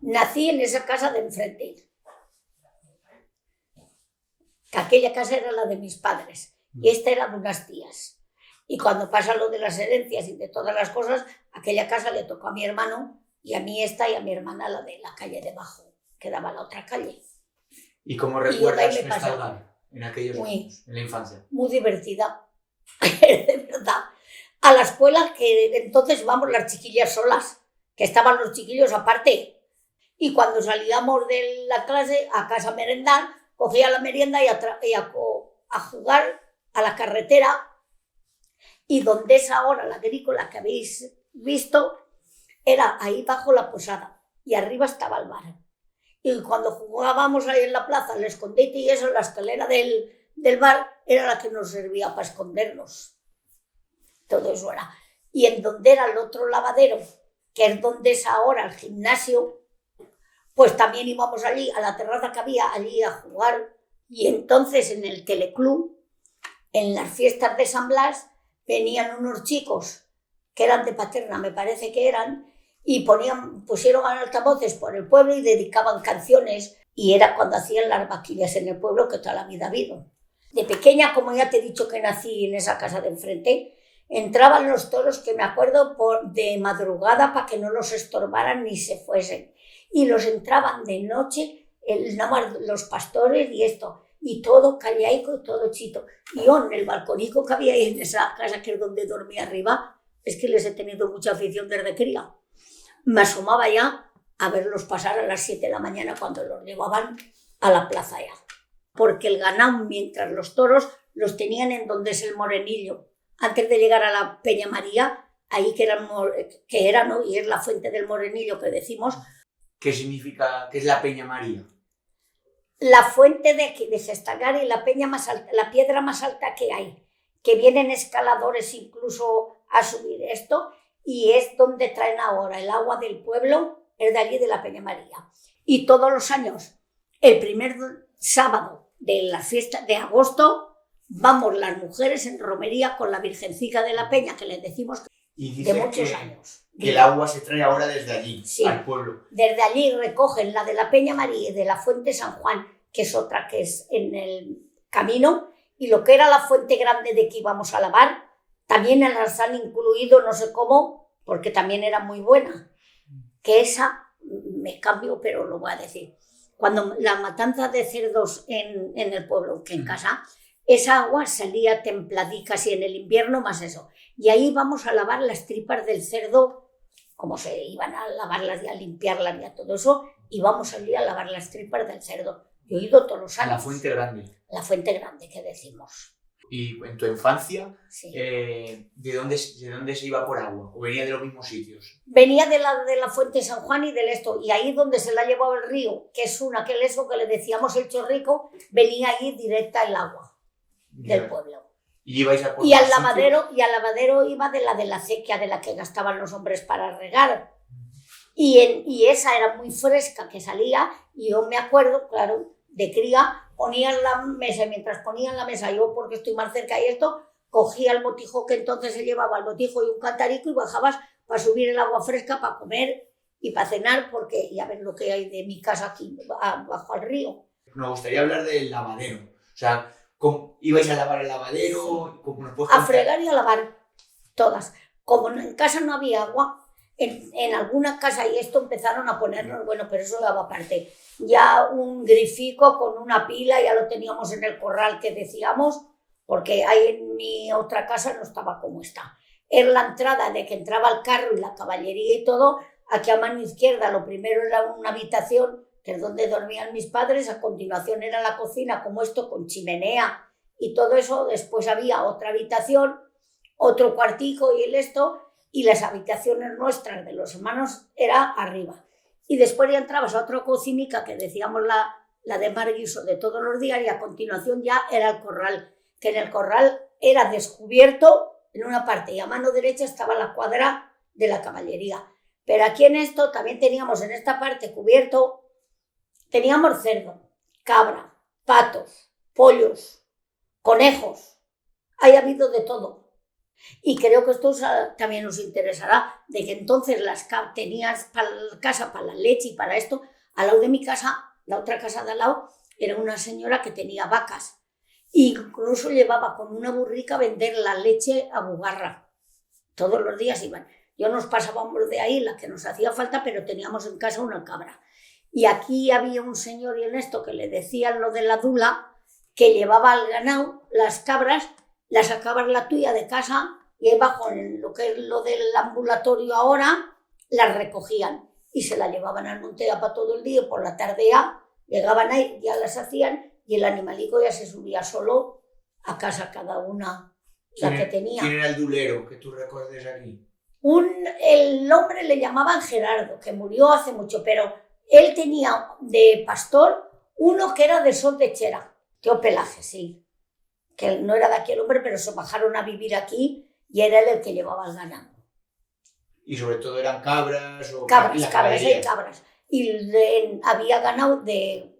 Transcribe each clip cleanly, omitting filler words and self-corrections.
Nací en esa casa de enfrente, que aquella casa era la de mis padres y esta era de unas tías. Y cuando pasa lo de las herencias y de todas las cosas, aquella casa le tocó a mi hermano y a mí esta y a mi hermana la de la calle debajo, que daba a la otra calle. ¿Y cómo Y yo de recuerdas ahí me nuestra pasé. hogar en aquellos años, en la infancia? Muy divertida, de verdad. A la escuela, que entonces íbamos las chiquillas solas, que estaban los chiquillos aparte. Y cuando salíamos de la clase a casa a merendar, cogía la merienda y a jugar a la carretera. Y donde es ahora la agrícola que habéis visto, era ahí bajo la posada. Y arriba estaba el bar. Y cuando jugábamos ahí en la plaza, el escondite y eso, la escalera del bar era la que nos servía para escondernos. Todo eso era. Y en donde era el otro lavadero, que es donde es ahora el gimnasio, pues también íbamos allí, a la terraza que había, allí a jugar. Y entonces en el teleclub, en las fiestas de San Blas, venían unos chicos que eran de Paterna, me parece que eran, y pusieron altavoces por el pueblo y dedicaban canciones, y era cuando hacían las vaquillas en el pueblo que toda la vida ha habido. De pequeña, como ya te he dicho que nací en esa casa de enfrente, entraban los toros, que me acuerdo, de madrugada para que no los estorbaran ni se fuesen, y los entraban de noche los pastores y esto, y todo callaico y todo chito. Y yo en el balconico que había ahí en esa casa, que es donde dormía arriba, es que les he tenido mucha afición desde cría. Me asomaba ya a verlos pasar a las 7 de la mañana cuando los llevaban a la plaza ya. Porque el ganado, mientras los toros, los tenían en donde es el Morenillo. Antes de llegar a la Peña María, ahí que era, ¿no? Y es la fuente del Morenillo que decimos. ¿Qué significa, qué es la Peña María? La fuente de Gestagar y la peña más alta, la piedra más alta que hay, que vienen escaladores incluso a subir esto, y es donde traen ahora el agua del pueblo, es de allí de la Peña María. Y todos los años, el primer sábado de la fiesta de agosto, vamos las mujeres en romería con la Virgencica de la Peña, que les decimos de muchos años. Que el agua se trae ahora desde allí, sí, al pueblo. Desde allí recogen la de la Peña María y de la Fuente San Juan, que es otra que es en el camino, y lo que era la fuente grande de que íbamos a lavar, también las han incluido, no sé cómo, porque también era muy buena. Que esa, me cambio, pero lo voy a decir. Cuando la matanza de cerdos en el pueblo, que en casa, esa agua salía templadica así en el invierno, más eso. Y ahí íbamos a lavar las tripas del cerdo, como se iban a lavarlas y a limpiarlas y a todo eso, íbamos a ir a lavar las tripas del cerdo. Yo he ido todos los años. La Fuente Grande. La Fuente Grande, que decimos. ¿Y en tu infancia, sí, ¿de dónde se iba por agua? ¿O venía de los mismos sitios? Venía de la Fuente San Juan y del esto, y ahí donde se la ha llevado el río, que es aquel eso que le decíamos el Chorrico, venía ahí directa el agua del pueblo. ¿Y ibais a por y al lavadero iba de la acequia de la que gastaban los hombres para regar. Y esa era muy fresca que salía, y yo me acuerdo, claro, de cría, ponían la mesa, y mientras ponían la mesa, yo porque estoy más cerca y esto, cogía el botijo que entonces se llevaba, el botijo y un cantarico, y bajabas para subir el agua fresca, para comer y para cenar, porque ya ves lo que hay de mi casa aquí, bajo al río. Me gustaría hablar del lavadero. O sea, ¿cómo ibais a lavar el lavadero? A fregar y a lavar, todas. Como en casa no había agua, en alguna casa y esto empezaron a ponernos, bueno, pero eso daba aparte, ya un grifico con una pila, ya lo teníamos en el corral que decíamos, porque ahí en mi otra casa no estaba como está. Era la entrada de que entraba el carro y la caballería y todo, aquí a mano izquierda lo primero era una habitación, que es donde dormían mis padres, a continuación era la cocina como esto, con chimenea y todo eso, después había otra habitación, otro cuartico y y las habitaciones nuestras de los hermanos era arriba. Y después ya entrabas a otra cocinica que decíamos la de Marguiso de todos los días, y a continuación ya era el corral, que en el corral era descubierto en una parte y a mano derecha estaba la cuadra de la caballería. Pero aquí en esto también teníamos en esta parte cubierto, teníamos cerdo, cabra, patos, pollos, conejos, ha habido de todo. Y creo que esto también os interesará, de que entonces tenías para la casa, para la leche y para esto, al lado de mi casa, la otra casa de al lado, era una señora que tenía vacas. Incluso llevaba con una burrica a vender la leche a Bugarra. Todos los días iban. Yo nos pasábamos de ahí la que nos hacía falta, pero teníamos en casa una cabra. Y aquí había un señor y en esto que le decían lo de la dula, que llevaba al ganado las cabras, las sacabas la tuya de casa y ahí bajo en lo que es lo del ambulatorio ahora, las recogían y se las llevaban al monte para todo el día. Por la tarde ya llegaban ahí, ya las hacían y el animalico ya se subía solo a casa cada una la que tenía. ¿Quién era el dulero que tú recuerdes aquí? El hombre le llamaban Gerardo, que murió hace mucho, pero él tenía de pastor uno que era de Sol de Chera, Tío Pelaje, sí, que no era de aquí el hombre, pero se bajaron a vivir aquí y era él el que llevaba el ganado. Y sobre todo eran cabras o cabras. Y había ganado de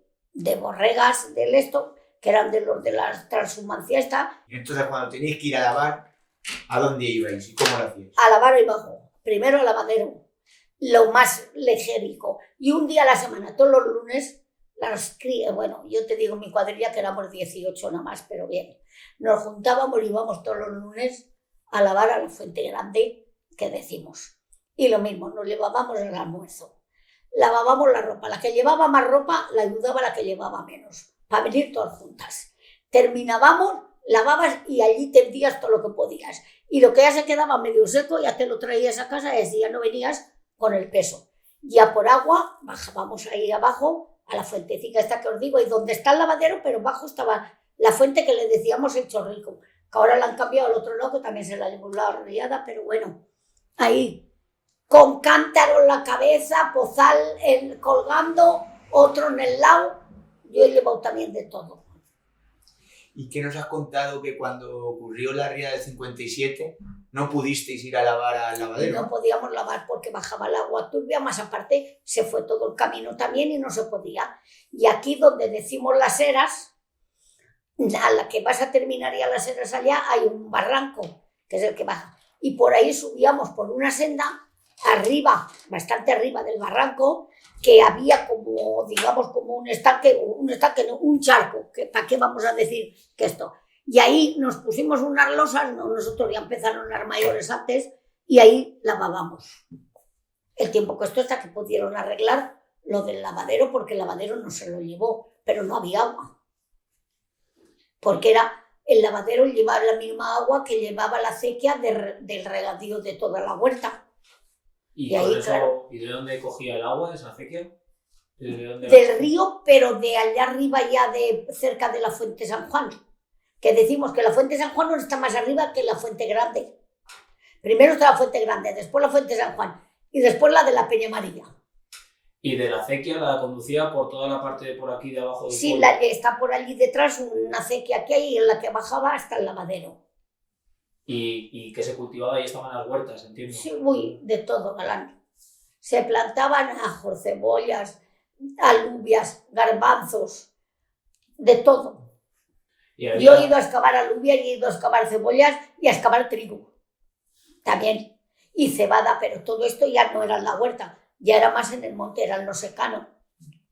borregas del esto, que eran de los de la transhumancia esta. Y entonces cuando teníais que ir a lavar, ¿a dónde ibais y cómo lo hacíais? A lavar ahí abajo, primero al lavadero, lo más ligérico. Y un día a la semana, todos los lunes, bueno, yo te digo mi cuadrilla que éramos 18 nada más, pero bien. Nos juntábamos y íbamos todos los lunes a lavar a la fuente grande que decimos. Y lo mismo, nos llevábamos el almuerzo. Lavábamos la ropa. La que llevaba más ropa la ayudaba a la que llevaba menos, para venir todas juntas. Terminábamos, lavabas y allí tendías todo lo que podías. Y lo que ya se quedaba medio seco ya te lo traías a casa y ese día no venías con el peso. Ya por agua bajábamos ahí abajo a la fuentecita esta que os digo, y donde está el lavadero, pero abajo estaba la fuente que le decíamos el chorrico, que ahora la han cambiado al otro lado, que también se la llevó la riada, pero bueno, ahí, con cántaro en la cabeza, pozal colgando, otro en el lado, yo he llevado también de todo. ¿Y qué nos has contado que cuando ocurrió la riada del 57 no pudisteis ir a lavar al lavadero? No podíamos lavar porque bajaba el agua turbia, más aparte se fue todo el camino también y no se podía. Y aquí donde decimos las eras, a la que vas a terminar ya las eras allá, hay un barranco, que es el que baja. Y por ahí subíamos por una senda, arriba, bastante arriba del barranco, que había como, digamos, como un estanque, no, un charco, que ¿para qué vamos a decir que esto? Y ahí nos pusimos unas losas, no, nosotros ya empezaron las mayores antes, y ahí lavábamos. El tiempo que esto hasta que pudieron arreglar lo del lavadero, porque el lavadero no se lo llevó, pero no había agua. Porque el lavadero llevaba la misma agua que llevaba la acequia del regadío de toda la huerta. ¿Y ahí, eso, claro, ¿y de dónde cogía el agua esa acequia? Del río, pero de allá arriba ya cerca de la Fuente San Juan. Que decimos que la Fuente San Juan no está más arriba que la Fuente Grande. Primero está la Fuente Grande, después la Fuente San Juan y después la de la Peña María. ¿Y de la acequia la conducía por toda la parte de por aquí de abajo del Sí, está por allí detrás una acequia que hay en la que bajaba hasta el lavadero. ¿Y qué se cultivaba? Ahí estaban las huertas, entiendo. Sí, uy, de todo, galán. Se plantaban ajos, cebollas, alubias, garbanzos, de todo. Yo he ido a excavar alubias y he ido a excavar cebollas y a excavar trigo también. Y cebada, pero todo esto ya no era en la huerta, ya era más en el monte, era en lo secano.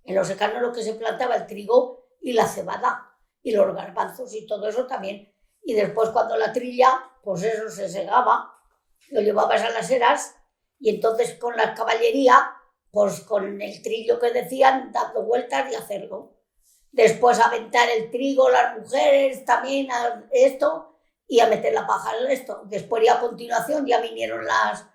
En lo secano lo que se plantaba el trigo y la cebada y los garbanzos y todo eso también. Y después cuando la trilla, pues eso se segaba, lo llevabas a las eras y entonces con la caballería, pues con el trillo que decían, dando vueltas y hacerlo. Después aventar el trigo, las mujeres también a esto y a meter la paja en esto. Después ya a continuación ya vinieron las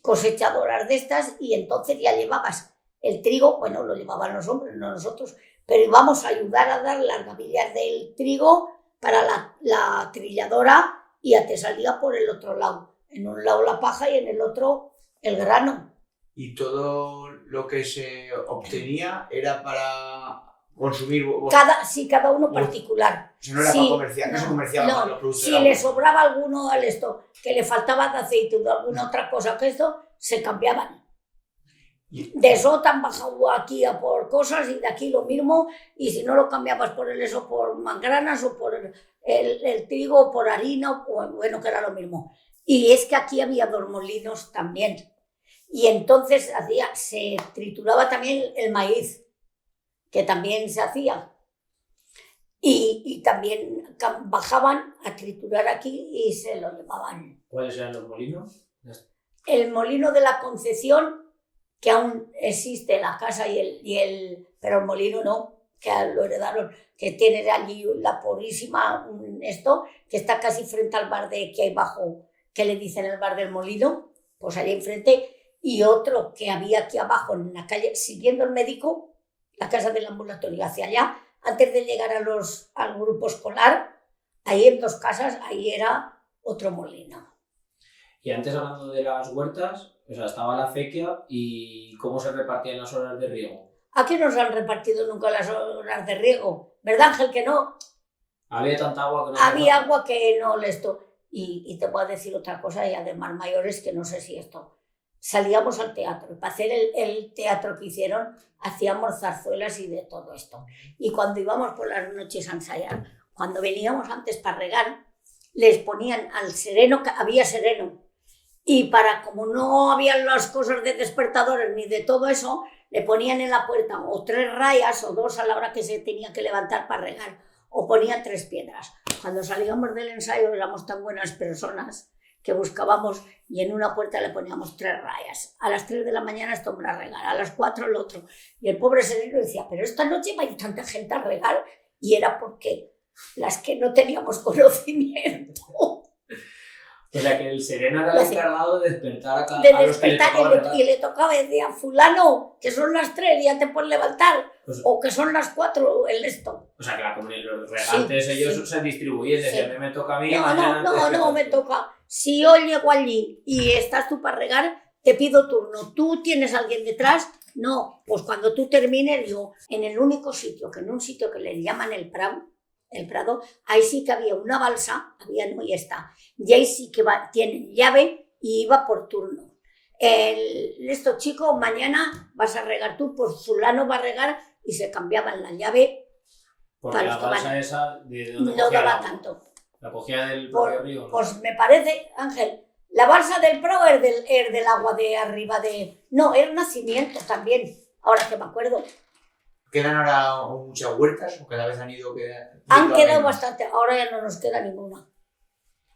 cosechadoras de estas y entonces ya llevabas el trigo, bueno, lo llevaban los hombres, no nosotros, pero íbamos a ayudar a dar las gavillas del trigo para la trilladora y ya te salía por el otro lado. En un lado la paja y en el otro el grano. ¿Y todo lo que se obtenía era para consumir? Cada uno particular. O sea, no era para comerciar, no se comerciaba los productos. Si le sobraba alguno al esto, que le faltaba de aceite o de alguna otra cosa que esto, se cambiaban. De eso te han bajado aquí a por cosas y de aquí lo mismo, y si no lo cambiabas por el eso, por mangranas o por el trigo o por harina, o bueno, que era lo mismo. Y es que aquí había 2 molinos también. Y entonces se trituraba también el maíz, que también se hacía. Y también bajaban a triturar aquí y se lo llevaban. ¿Cuáles eran los molinos? El molino de la Concepción, que aún existe la casa pero el molino no, que lo heredaron, que tiene allí la Purísima, que está casi frente al bar que hay bajo, que le dicen el bar del molino, pues allí enfrente, y otro que había aquí abajo en la calle, siguiendo el médico, la casa del ambulatorio hacia allá, antes de llegar al grupo escolar, ahí en 2 casas, ahí era otro molino. Y antes, hablando de las huertas, o sea, estaba la acequia, y ¿cómo se repartían las horas de riego? Aquí no se han repartido nunca las horas de riego, ¿verdad, Ángel, que no? Había tanta agua que no... Había agua que no y te voy a decir otra cosa, y además mayores, que no sé si esto. Salíamos al teatro, y para hacer el teatro que hicieron, hacíamos zarzuelas y de todo esto. Y cuando íbamos por las noches a ensayar, cuando veníamos antes para regar, les ponían al sereno, había sereno, y como no habían las cosas de despertadores ni de todo eso, le ponían en la puerta o 3 rayas o 2 a la hora que se tenía que levantar para regar, o ponían 3 piedras. Cuando salíamos del ensayo éramos tan buenas personas que buscábamos y en una puerta le poníamos 3 rayas. A las 3 de la mañana esto para regar, a las 4 el otro. Y el pobre sereno decía, pero esta noche va a ir tanta gente a regar, y era porque las que no teníamos conocimiento. O sea, que el sereno era el encargado de despertar De los que le despertar, tocaba regar. y le tocaba y decía, fulano, que son las 3, ya te puedes levantar, Pues- o que son las 4, el esto. O sea, que los regantes, Sí, ellos sí. se distribuyen, decían, Sí. me toca a mí, No, mañana... no me toca. Si yo llego allí y estás tú para regar, te pido turno. ¿Tú tienes a alguien detrás? No, pues cuando tú termines, digo, en el único sitio, en un sitio que le llaman el Prado, ahí sí que había una balsa, no, y está, y ahí sí que tienen llave y iba por turno. Estos chicos, mañana vas a regar tú, pues fulano va a regar, y se cambiaban la llave. Porque para la los que balsa van. esa, ¿de dónde No cogía el daba agua? tanto. La cogía del propio río, ¿no? Pues me parece, Ángel, la balsa del Pro es del agua de arriba de... No, es nacimiento también, ahora que me acuerdo. ¿Quedan ahora muchas huertas o cada vez han ido Han quedado menos? bastante, ahora ya no nos queda ninguna.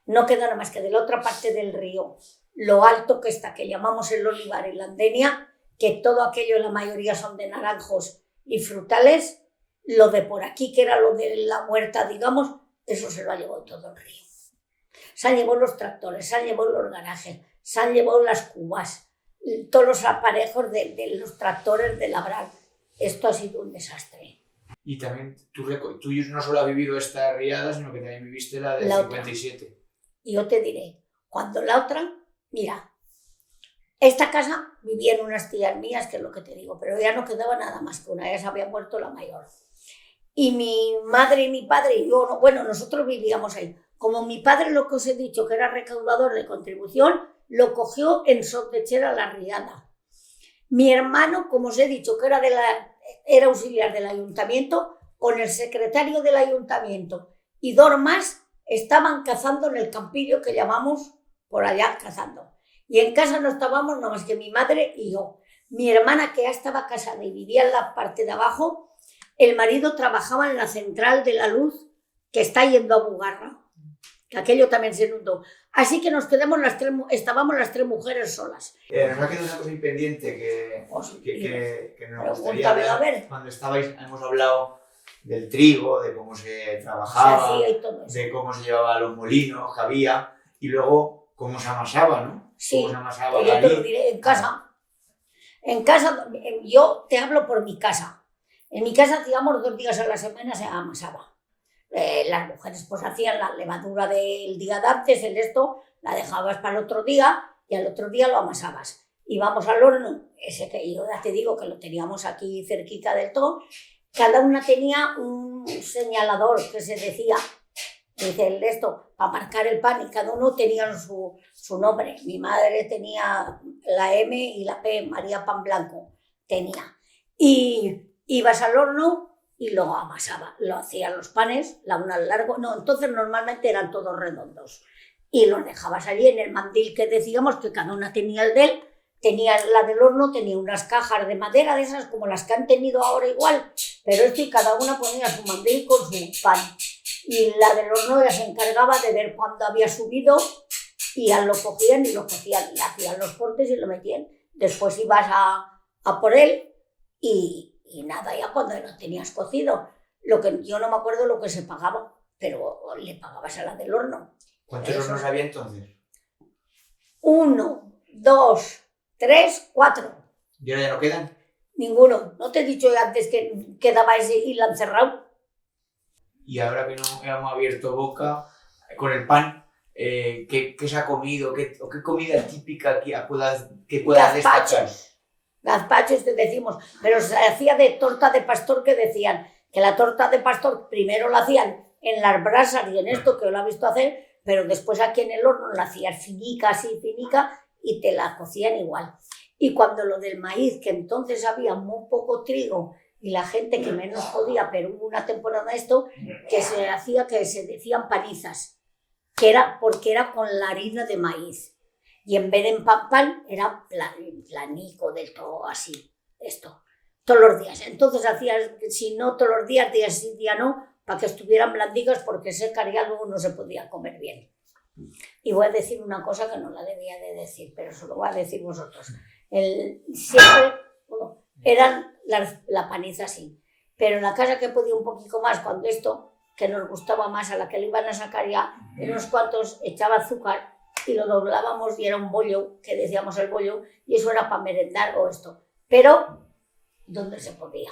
No queda nada más que de la otra parte del río, lo alto que está, que llamamos el olivar y la andenia, que todo aquello, la mayoría son de naranjos y frutales. Lo de por aquí, que era lo de la huerta, digamos, eso se lo ha llevado todo el río. Se han llevado los tractores, se han llevado los garajes, se han llevado las cubas, todos los aparejos de los tractores de labrar. Esto ha sido un desastre. Y también tú no solo has vivido esta riada, sino que también viviste la del La otra. 57. Y yo te diré, cuando la otra, mira, esta casa vivían unas tías mías, que es lo que te digo, pero ya no quedaba nada más que una, ya se había muerto la mayor. Y mi madre y mi padre y yo, bueno, nosotros vivíamos ahí. Como mi padre, lo que os he dicho, que era recaudador de contribución, lo cogió en Sotechera la riada. Mi hermano, como os he dicho, que era auxiliar del ayuntamiento, con el secretario del ayuntamiento y 2 más, estaban cazando en el campillo que llamamos por allá, cazando. Y en casa no estábamos nada más que mi madre y yo. Mi hermana, que ya estaba casada y vivía en la parte de abajo, el marido trabajaba en la central de la luz que está yendo a Bugarra, que aquello también se inundó. Así que estábamos las 3 mujeres solas. Nos ha quedado una cosa pendiente que nos gustaría Pregúntame, a ver. Cuando hemos hablado del trigo, de cómo se trabajaba, Se hacía y todo eso. de cómo se llevaba los molinos que había, y luego cómo se amasaba, ¿no? Sí, Cómo se amasaba yo la te lo harina. diré en casa. En casa, yo te hablo por mi casa. En mi casa, digamos, 2 días a la semana se amasaba. Las mujeres pues hacían la levadura del día de antes, la dejabas para el otro día y al otro día lo amasabas. Íbamos al horno, ese que yo ya te digo que lo teníamos aquí cerquita del todo. Cada una tenía un señalador que se decía, dice para marcar el pan, y cada uno tenía su nombre. Mi madre tenía la M y la P, María Pan Blanco. tenía. Y ibas al horno y lo amasaba, lo hacían los panes, la una al largo, no, entonces normalmente eran todos redondos. Y los dejabas allí en el mandil que decíamos que cada una tenía el de él, tenía la del horno, tenía unas cajas de madera de esas como las que han tenido ahora igual, pero y cada una ponía su mandil con su pan. Y la del horno ya se encargaba de ver cuándo había subido y ya lo cogían y lo cocían y hacían los cortes y lo metían. Después ibas a por él y nada, ya cuando lo tenías cocido. Lo que yo no me acuerdo lo que se pagaba, pero le pagabas a la del horno. ¿Cuántos hornos había entonces? 1, 2, 3, 4. ¿Y ahora ya no quedan? Ninguno. ¿No te he dicho antes que quedaba ese y la han cerrado? Y ahora que no hemos abierto boca con el pan, ¿qué se ha comido? ¿Qué comida típica que puedas destacar? Gazpachos te decimos, pero se hacía de torta de pastor, que decían que la torta de pastor primero la hacían en las brasas y en esto que lo ha visto hacer, pero después aquí en el horno la hacías finica, así finica, y te la cocían igual. Y cuando lo del maíz, que entonces había muy poco trigo y la gente que menos podía, pero hubo una temporada esto, que se hacía, que se decían panizas, porque era con la harina de maíz. Y en vez de pan, era planico del todo así, esto, todos los días. Entonces hacías, si no todos los días, día sí, día no, para que estuvieran blandicas, porque ese caria luego no se podía comer bien. Y voy a decir una cosa que no la debía de decir, pero eso lo voy a decir vosotros. Siempre eran la paniza así, pero en la casa que podía un poquito más, cuando esto, que nos gustaba más, a la que le iban a sacar ya, en unos cuantos echaba azúcar, y lo doblábamos y era un bollo, que decíamos el bollo, y eso era para merendar o esto. Pero, ¿dónde se podía?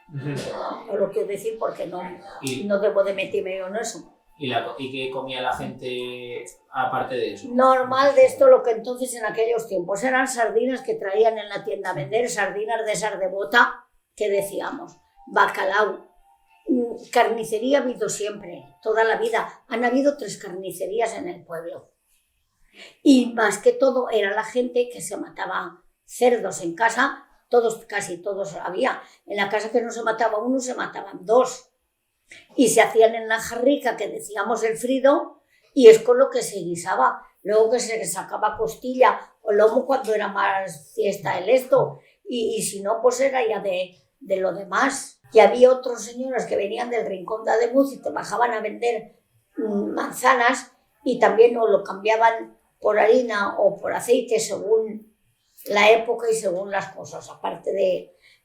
No lo quiero decir porque no debo de meterme yo en eso. ¿Y qué comía la gente aparte de eso? Normal de esto, lo que entonces en aquellos tiempos eran sardinas que traían en la tienda a vender, sardinas de esas de bota, que decíamos, bacalao. Carnicería ha habido siempre, toda la vida. Han habido 3 carnicerías en el pueblo. Y más que todo era la gente que se mataba cerdos en casa, casi todos había. En la casa que no se mataba uno, se mataban 2. Y se hacían en la jarrica, que decíamos el frido, y es con lo que se guisaba. Luego que se sacaba costilla o lomo cuando era más fiesta el esto. Y si no, pues era ya de lo demás. Y había otros señores que venían del rincón de Ademuz y te bajaban a vender manzanas, y también o lo cambiaban por harina o por aceite según la época y según las cosas,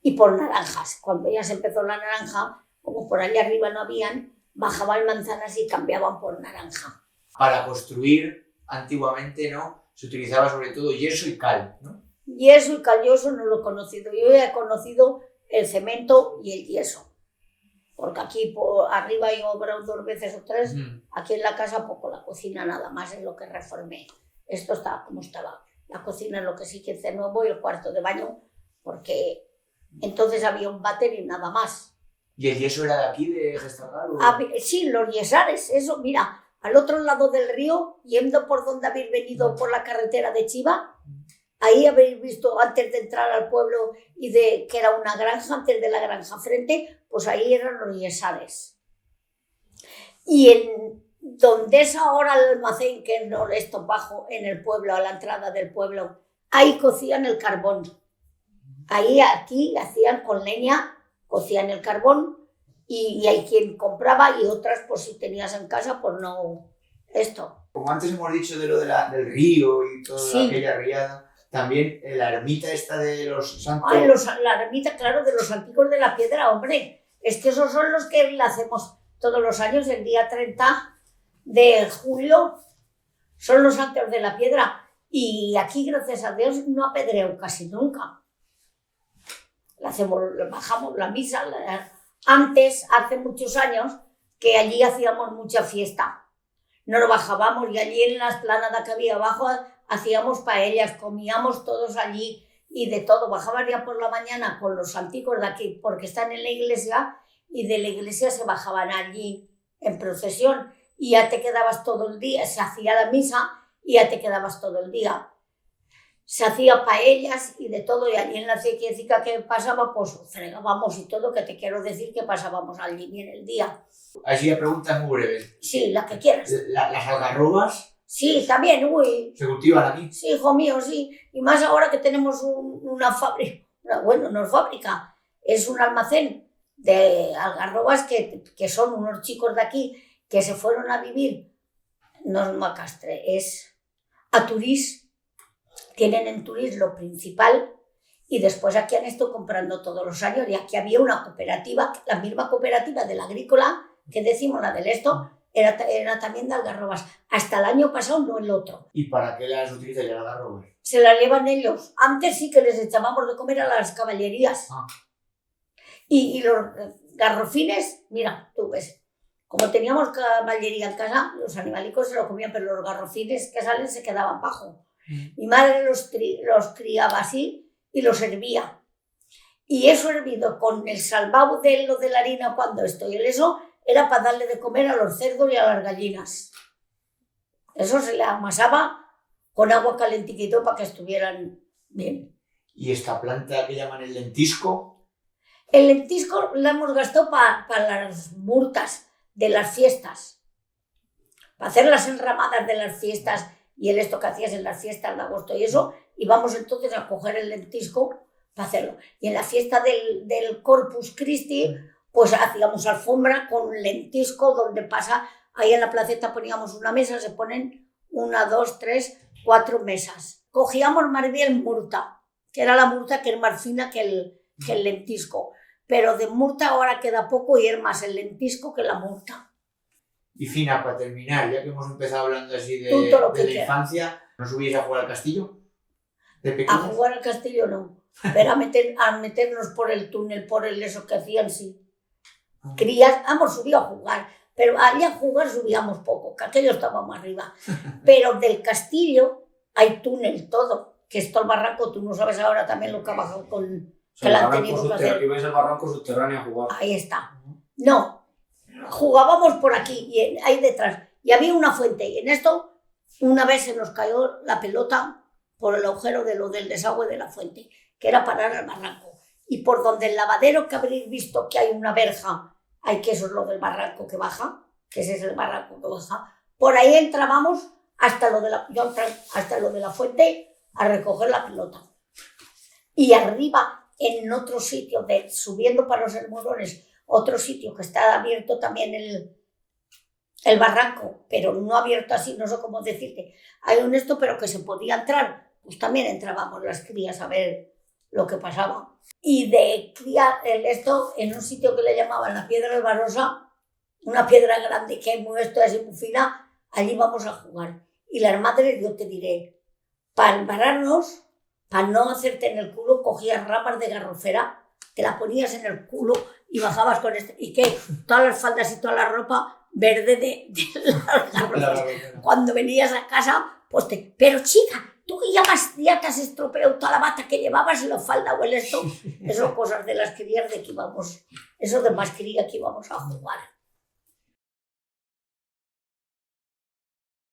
y por naranjas. Cuando ya se empezó la naranja, como por allá arriba no habían, bajaban manzanas y cambiaban por naranja. Para construir, antiguamente, ¿no? Se utilizaba sobre todo yeso y cal, ¿no? Yeso y cal, yo eso no lo he conocido. Yo he conocido el cemento y el yeso. Porque aquí por arriba yo he obrado 2 veces o 3, aquí en la casa poco, la cocina nada más es lo que reformé. Esto estaba como estaba. La cocina es lo que sí que hice nuevo y el cuarto de baño, porque entonces había un váter y nada más. ¿Y el yeso era de aquí, de Gestagal? Sí, los yesares, eso, mira, al otro lado del río, yendo por donde habéis venido por la carretera de Chiva, ahí habéis visto antes de entrar al pueblo que era una granja, antes de la granja frente, pues ahí eran los yesares. Y en donde es ahora el almacén, que es esto bajo en el pueblo, a la entrada del pueblo, ahí cocían el carbón. Aquí hacían con leña, cocían el carbón, y hay quien compraba y otras, pues si tenías en casa, pues no, esto. Como antes hemos dicho de lo del río y toda Sí. aquella riada, también la ermita esta de los santos... Ay, la ermita, claro, de los antiguos de la piedra, hombre. Es que esos son los que la hacemos todos los años, el día 30 de julio, son los santos de la piedra. Y aquí, gracias a Dios, no apedreo casi nunca. Bajamos la misa. Antes, hace muchos años, que allí hacíamos mucha fiesta. Nos bajábamos y allí en la esplanada que había abajo hacíamos paellas, comíamos todos allí y de todo. Bajaban ya por la mañana con los santicos de aquí, porque están en la iglesia, y de la iglesia se bajaban allí en procesión y ya te quedabas todo el día, se hacía la misa y ya te quedabas todo el día. se hacía paellas y de todo, y allí en la quiecica que pasaba, pues fregábamos y todo, que te quiero decir que pasábamos allí bien el día. Así a preguntas muy breves. Sí, la que quieras. Las algarrobas Sí, también, uy. se cultivan aquí. Sí, hijo mío, sí. Y más ahora que tenemos una fábrica, bueno, no es fábrica, es un almacén de algarrobas que son unos chicos de aquí que se fueron a vivir, no es Macastre, es a Turís. Tienen en Turís lo principal y después aquí han estado comprando todos los años y aquí había una cooperativa, la misma cooperativa de la agrícola que decimos, la del esto, era también de algarrobas. Hasta el año pasado, no el otro. ¿Y para qué las utilizan las algarrobas? Se las llevan ellos. Antes sí que les echábamos de comer a las caballerías. Ah. Y los garrofines, mira, tú ves, como teníamos caballería en casa, los animalicos se lo comían, pero los garrofines que salen se quedaban bajo. Mi madre los criaba así y los hervía. Y eso hervido con el salvado de lo de la harina cuando estoy en eso, era para darle de comer a los cerdos y a las gallinas. Eso se le amasaba con agua calentiquito para que estuvieran bien. ¿Y esta planta que llaman el lentisco? El lentisco lo hemos gastado para las murtas de las fiestas, para hacer las enramadas de las fiestas y el esto que hacías en las fiestas de agosto y eso, y vamos entonces a coger el lentisco para hacerlo. Y en la fiesta del Corpus Christi, pues hacíamos alfombra con lentisco donde pasa, ahí en la placeta poníamos una mesa, se ponen 1, 2, 3, 4 mesas. Cogíamos más bien murta, que era la murta que es más fina que el lentisco, pero de murta ahora queda poco y es más el lentisco que la murta. Y Fina, para terminar, ya que hemos empezado hablando así de la infancia, ¿no subís a jugar al castillo? ¿De pequeños? A jugar al castillo no, pero a meternos por el túnel, por el eso que hacían, sí. Crías, hemos subido a jugar, pero allá a jugar subíamos poco, que aquello estaba más arriba. Pero del castillo hay túnel todo, que esto el barranco, tú no sabes ahora también lo que ha bajado con... O sea, que la han tenido que hacer. Ibais al barranco subterráneo a jugar. Ahí está. No, jugábamos por aquí, y ahí detrás, y había una fuente, y en esto una vez se nos cayó la pelota por el agujero del desagüe de la fuente, que era parar al barranco. Y por donde el lavadero, que habréis visto que hay una verja, hay que eso es lo del barranco que baja, que ese es el barranco que baja, por ahí entrábamos hasta lo de la fuente a recoger la pelota. Y arriba, en otro sitio, subiendo para los hermolones, otro sitio que está abierto también el barranco, pero no abierto así, no sé cómo decirte. Hay un esto, pero que se podía entrar, pues también entrábamos las crías a ver lo que pasaba. Y de cría esto en un sitio que le llamaban la Piedra Albarosa, una piedra grande que hay muy esto así muy fina, allí vamos a jugar. Y las madres, yo te diré, para embararnos, para no hacerte en el culo, cogías ramas de garrofera, te la ponías en el culo y bajabas con esto. Y que todas las faldas y toda la ropa verde de las garrofas. Cuando venías a casa, pues pero chica, tú ya te has estropeado toda la bata que llevabas y la falda o el esto. Eso cosas de las crías de que íbamos, eso de más cría que íbamos a jugar.